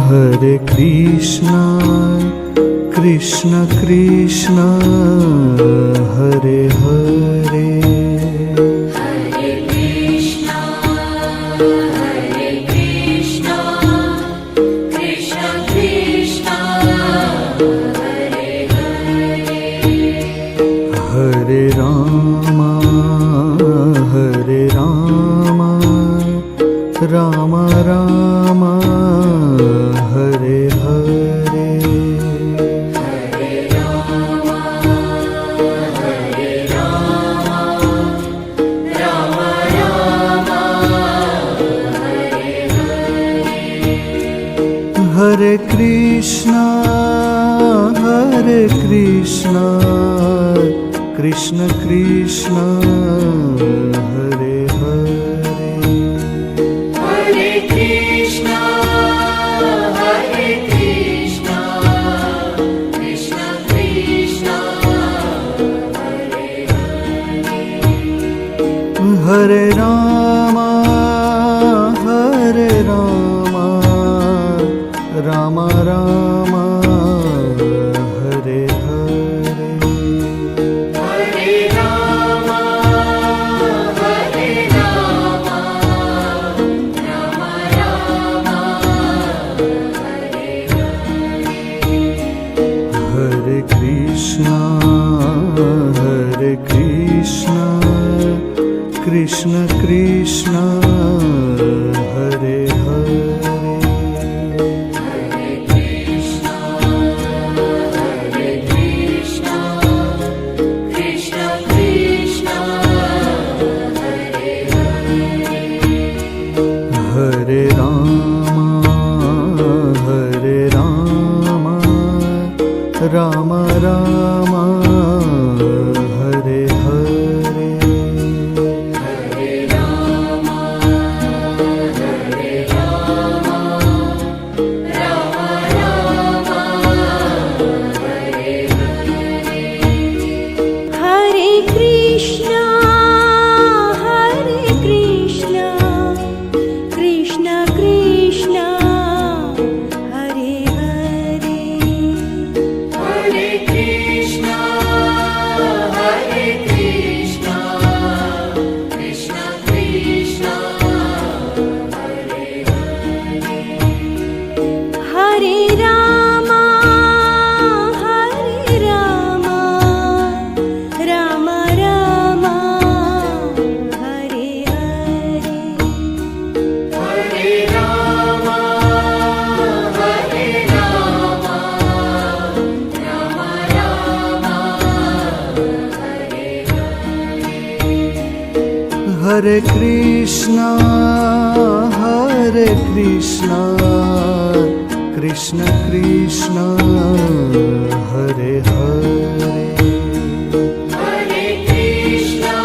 Hare Krishna, Krishna Krishna, Hare Hare, Hare Krishna, Krishna Krishna, Hare Hare, Hare Rama, Rama Rama, Hare Hare, Hare Rama, Rama Rama, Hare Hare, Hare Krishna, Krishna Krishna, Hare Hare, Hare Krishna, Krishna Krishna, Hare Hare, Hare Rama, Rama Rama, Hare Hare, Hare Rama, Rama Rama, Hare Hare, Hare Krishna, Krishna Krishna, Hare Hare, Hare Krishna, Krishna Krishna, Hare Hare, Hare Rama, Rama Rama, Hare Hare, Hare Rama, Rama Rama, Hare Hare, Hare Krishna, Krishna Krishna, Hare Hare, Hare Krishna, Krishna Krishna, Hare Hare, Hare Rama, Rama Rama, Hare Hare, Hare Rama, Rama Rama, Hare Hare, Hare Krishna, Krishna Krishna, Hare Hare, Hare Krishna,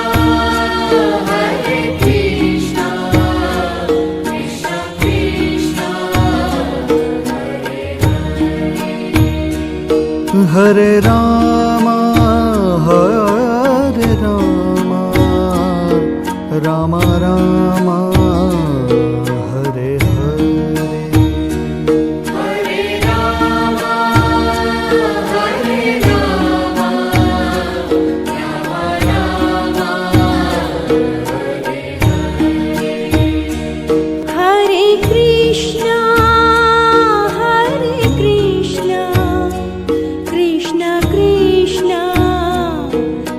Krishna Krishna, Hare Hare, Hare Rama, Rama Rama, Hare Hare, Hare Rama, Rama Rama, Hare Hare, Hare Krishna, Krishna Krishna,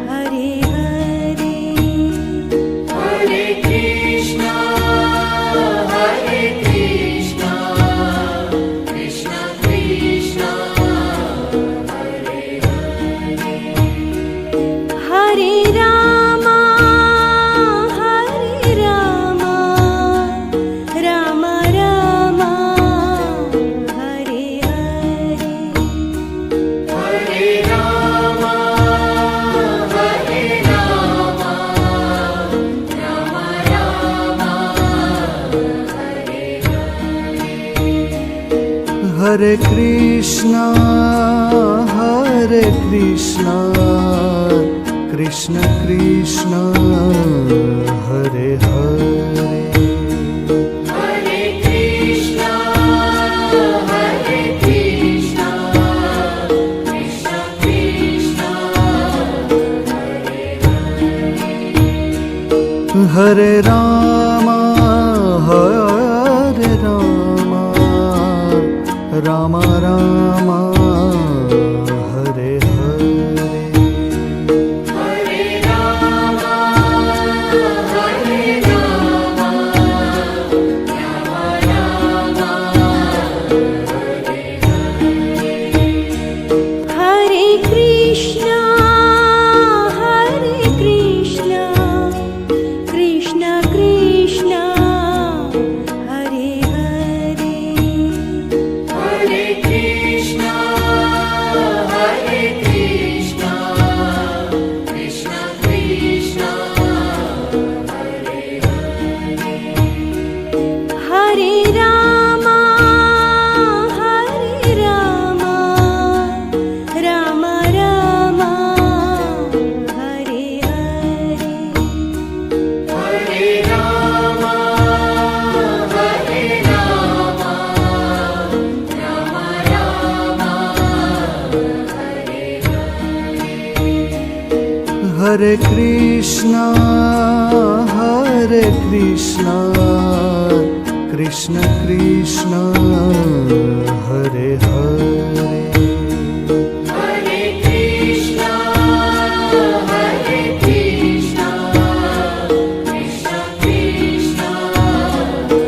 Hare Hare, Hare Krishna, Krishna Krishna, Hare Hare, Hare Rama, Rama Rama, Hare Hare, Hare Rama, Rama Rama, Hare Hare, Hare Krishna, Krishna Krishna, Hare Hare, Hare Hare Krishna, Hare Krishna, Krishna Krishna, Hare Hare.